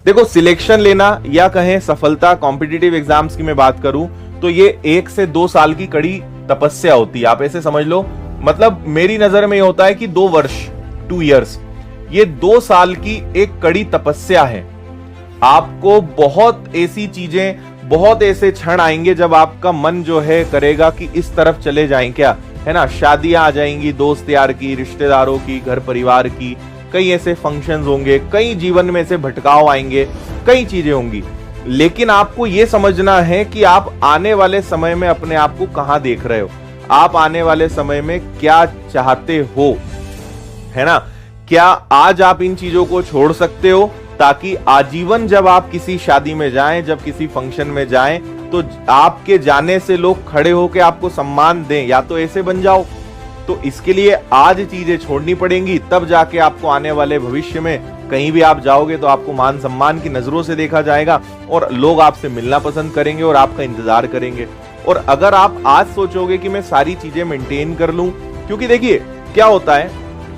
देखो, सिलेक्शन लेना या कहें सफलता कॉम्पिटिटिव एग्जाम्स की मैं बात करूं तो ये 1 से 2 साल की कड़ी तपस्या होती है। आप ऐसे समझ लो, मतलब मेरी नजर में ये होता है कि 2 वर्ष, 2 इयर्स, ये 2 साल की एक कड़ी तपस्या है। आपको बहुत ऐसी चीजें, बहुत ऐसे क्षण आएंगे जब आपका मन जो है करेगा कि इस तरफ चले जाएं, क्या है ना, शादियां आ जाएंगी दोस्त यार की, रिश्तेदारों की, घर परिवार की, कई ऐसे फंक्शंस होंगे, कई जीवन में ऐसे भटकाव आएंगे, कई चीजें होंगी। लेकिन आपको यह समझना है कि आप आने वाले समय में अपने आप को कहां देख रहे हो, आप आने वाले समय में क्या चाहते हो, है ना। क्या आज आप इन चीजों को छोड़ सकते हो ताकि आजीवन जब आप किसी शादी में जाएं, जब किसी फंक्शन में जाएं, तो आपके जाने से लोग खड़े होकर आपको सम्मान दें, या तो ऐसे बन जाओ। तो इसके लिए आज चीजें छोड़नी पड़ेंगी, तब जाके आपको आने वाले भविष्य में कहीं भी आप जाओगे तो आपको मान सम्मान की नजरों से देखा जाएगा और लोग आपसे मिलना पसंद करेंगे और आपका इंतजार करेंगे। और अगर आप आज सोचोगे कि मैं सारी चीजें मेंटेन कर लूं, क्योंकि देखिए क्या होता है,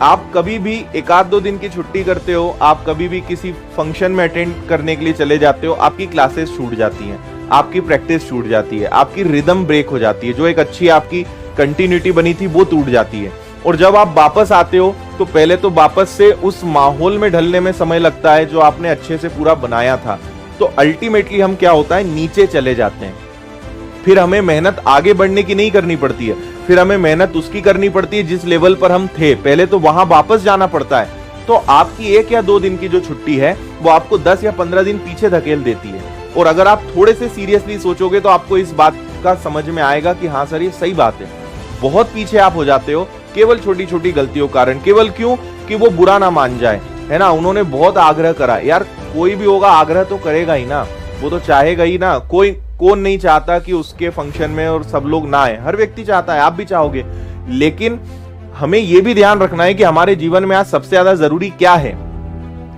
आप कभी भी 1-2 दिन की छुट्टी करते हो, आप कभी भी किसी फंक्शन में अटेंड करने के लिए चले जाते हो, आपकी क्लासेस छूट जाती हैं, आपकी प्रैक्टिस छूट जाती है, आपकी रिदम ब्रेक हो जाती है, जो एक अच्छी आपकी कंटिन्यूटी बनी थी वो टूट जाती है। और जब आप वापस आते हो तो पहले तो वापस से उस माहौल में ढलने में समय लगता है जो आपने अच्छे से पूरा बनाया था। तो अल्टीमेटली हम क्या होता है, नीचे चले जाते हैं। फिर हमें मेहनत आगे बढ़ने की नहीं करनी पड़ती है, फिर हमें मेहनत उसकी करनी पड़ती है जिस लेवल पर हम थे पहले, तो वहां वापस जाना पड़ता है। तो आपकी 1 या 2 दिन की जो छुट्टी है वो आपको 10 या 15 दिन पीछे धकेल देती है। और अगर आप थोड़े से सीरियसली सोचोगे तो आपको इस बात का समझ में आएगा कि हाँ सर ये सही बात है। बहुत पीछे आप हो जाते हो केवल छोटी छोटी गलतियों कारण, केवल क्यों कि वो बुरा ना मान जाए, है ना। उन्होंने बहुत आग्रह करा, यार कोई भी होगा आग्रह तो करेगा ही ना, वो तो चाहेगा ही ना। कौन नहीं चाहता कि उसके फंक्शन में और सब लोग ना आए, हर व्यक्ति चाहता है, आप भी चाहोगे। लेकिन हमें यह भी ध्यान रखना है कि हमारे जीवन में आज सबसे ज्यादा जरूरी क्या है।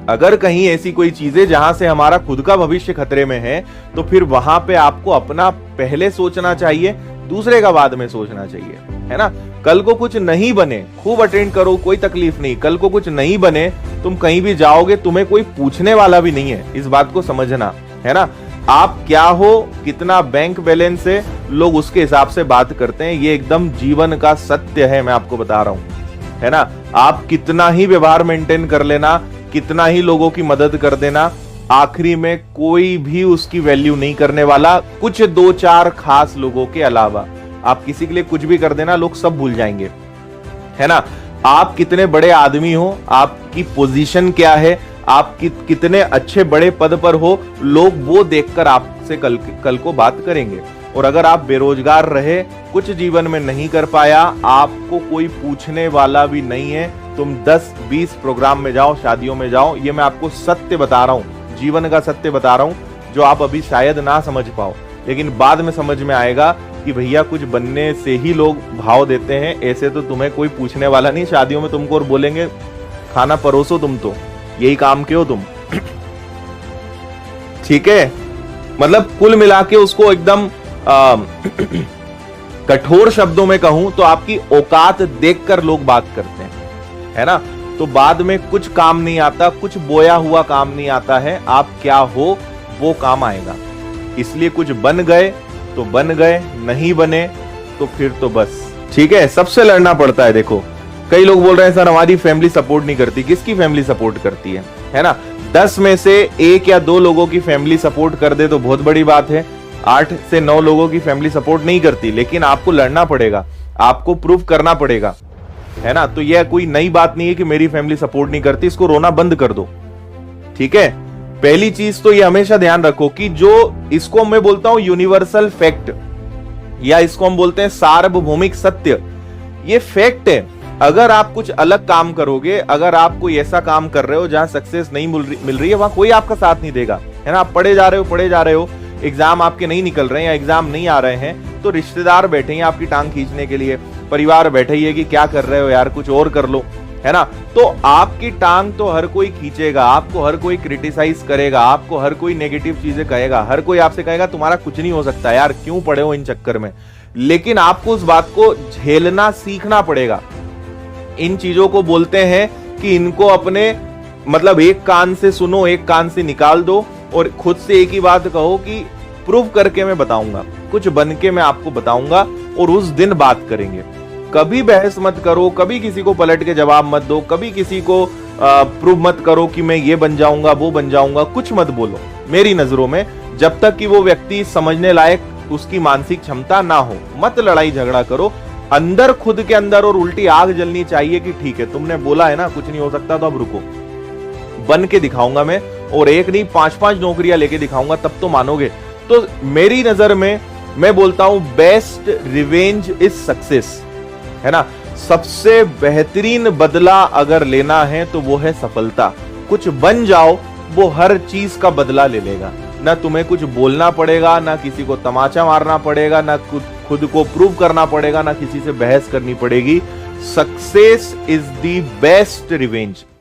अगर कहीं ऐसी कोई चीजें जहां से हमारा खुद का भविष्य खतरे में है, तो फिर वहां पे आपको अपना पहले सोचना चाहिए, दूसरे का बाद में सोचना चाहिए, है ना। कल को कुछ नहीं बने, खूब अटेंड करो, कोई तकलीफ नहीं। कल को कुछ नहीं बने, तुम कहीं भी जाओगे तुम्हें कोई पूछने वाला भी नहीं है, इस बात को समझना, है ना। आप क्या हो, कितना बैंक बैलेंस है, लोग उसके हिसाब से बात करते हैं। ये एकदम जीवन का सत्य है, मैं आपको बता रहा हूं, है ना। आप कितना ही व्यवहार मेंटेन कर लेना, कितना ही लोगों की मदद कर देना, आखिरी में कोई भी उसकी वैल्यू नहीं करने वाला, कुछ 2-4 खास लोगों के अलावा। आप किसी के लिए कुछ भी कर देना, लोग सब भूल जाएंगे, है ना। आप कितने बड़े आदमी हो, आपकी पोजीशन क्या है, आप कितने अच्छे बड़े पद पर हो, लोग वो देखकर आपसे कल को बात करेंगे। और अगर आप बेरोजगार रहे, कुछ जीवन में नहीं कर पाया, आपको कोई पूछने वाला भी नहीं है। तुम 10-20 प्रोग्राम में जाओ, शादियों में जाओ, ये मैं आपको सत्य बता रहा हूं, जीवन का सत्य बता रहा हूं, जो आप अभी शायद ना समझ पाओ, लेकिन बाद में समझ में आएगा कि भैया कुछ बनने से ही लोग भाव देते हैं, ऐसे तो तुम्हें कोई पूछने वाला नहीं। शादियों में तुमको और बोलेंगे खाना परोसो, तुम तो यही काम के हो तुम, ठीक है। मतलब कुल मिला के उसको एकदम कठोर शब्दों में कहूं तो आपकी औकात देखकर लोग बात करते हैं, है ना। तो बाद में कुछ काम नहीं आता, कुछ बोया हुआ काम नहीं आता है। आप क्या हो वो काम आएगा। इसलिए कुछ बन गए तो बन गए, नहीं बने तो फिर तो बस, ठीक है। सबसे लड़ना पड़ता है। देखो कई लोग बोल रहे हैं सर हमारी फैमिली सपोर्ट नहीं करती। किसकी फैमिली सपोर्ट करती है ना। 10 में से 1 या 2 लोगों की फैमिली सपोर्ट कर दे तो बहुत बड़ी बात है। 8 से 9 लोगों की फैमिली सपोर्ट नहीं करती, लेकिन आपको लड़ना पड़ेगा, आपको प्रूव करना पड़ेगा, है ना। तो यह कोई नई बात नहीं है कि मेरी फैमिली सपोर्ट नहीं करती, इसको रोना बंद कर दो, ठीक है। पहली चीज तो ये हमेशा ध्यान रखो कि जो इसको मैं बोलता हूं यूनिवर्सल फैक्ट, या इसको हम बोलते हैं सार्वभौमिक सत्य, ये फैक्ट है। अगर आप कुछ अलग काम करोगे, अगर आप कोई ऐसा काम कर रहे हो जहां सक्सेस नहीं मिल रही है, वहां कोई आपका साथ नहीं देगा, है ना। आप पढ़े जा रहे हो, एग्जाम आपके नहीं निकल रहे हैं या एग्जाम नहीं आ रहे हैं, तो रिश्तेदार बैठे हैं आपकी टांग खींचने के लिए, परिवार बैठे ही है कि क्या कर रहे हो यार, कुछ और कर लो, है ना। तो आपकी टांग तो हर कोई खींचेगा, आपको हर कोई क्रिटिसाइज करेगा, आपको हर कोई नेगेटिव चीजें कहेगा, हर कोई आपसे कहेगा तुम्हारा कुछ नहीं हो सकता यार, क्यों पड़े हो इन चक्कर में। लेकिन आपको उस बात को झेलना सीखना पड़ेगा। इन चीजों को बोलते हैं कि इनको अपने मतलब एक कान से सुनो, एक कान से निकाल दो और खुद से एक ही बात कहो कि प्रूव करके मैं बताऊंगा, कुछ बन के मैं आपको बताऊंगा और उस दिन बात करेंगे। कभी बहस मत करो, कभी किसी को पलट के जवाब मत दो, कभी किसी को प्रूव मत करो कि मैं ये बन जाऊंगा वो बन जाऊंगा, कुछ मत बोलो मेरी नजरों में, जब तक कि वो व्यक्ति समझने लायक उसकी मानसिक क्षमता ना हो। मत लड़ाई झगड़ा करो, अंदर खुद के अंदर और उल्टी आग जलनी चाहिए कि ठीक है तुमने बोला है ना कुछ नहीं हो सकता तो अब रुको, बन के दिखाऊंगा मैं, और एक नहीं 5-5 नौकरियां लेके दिखाऊंगा, तब तो मानोगे। तो मेरी नजर में मैं बोलता हूं बेस्ट रिवेंज इज सक्सेस, है ना। सबसे बेहतरीन बदला अगर लेना है तो वो है सफलता। कुछ बन जाओ, वो हर चीज का बदला ले लेगा, ना तुम्हें कुछ बोलना पड़ेगा, ना किसी को तमाचा मारना पड़ेगा, ना खुद को प्रूव करना पड़ेगा, ना किसी से बहस करनी पड़ेगी। Success is the best revenge.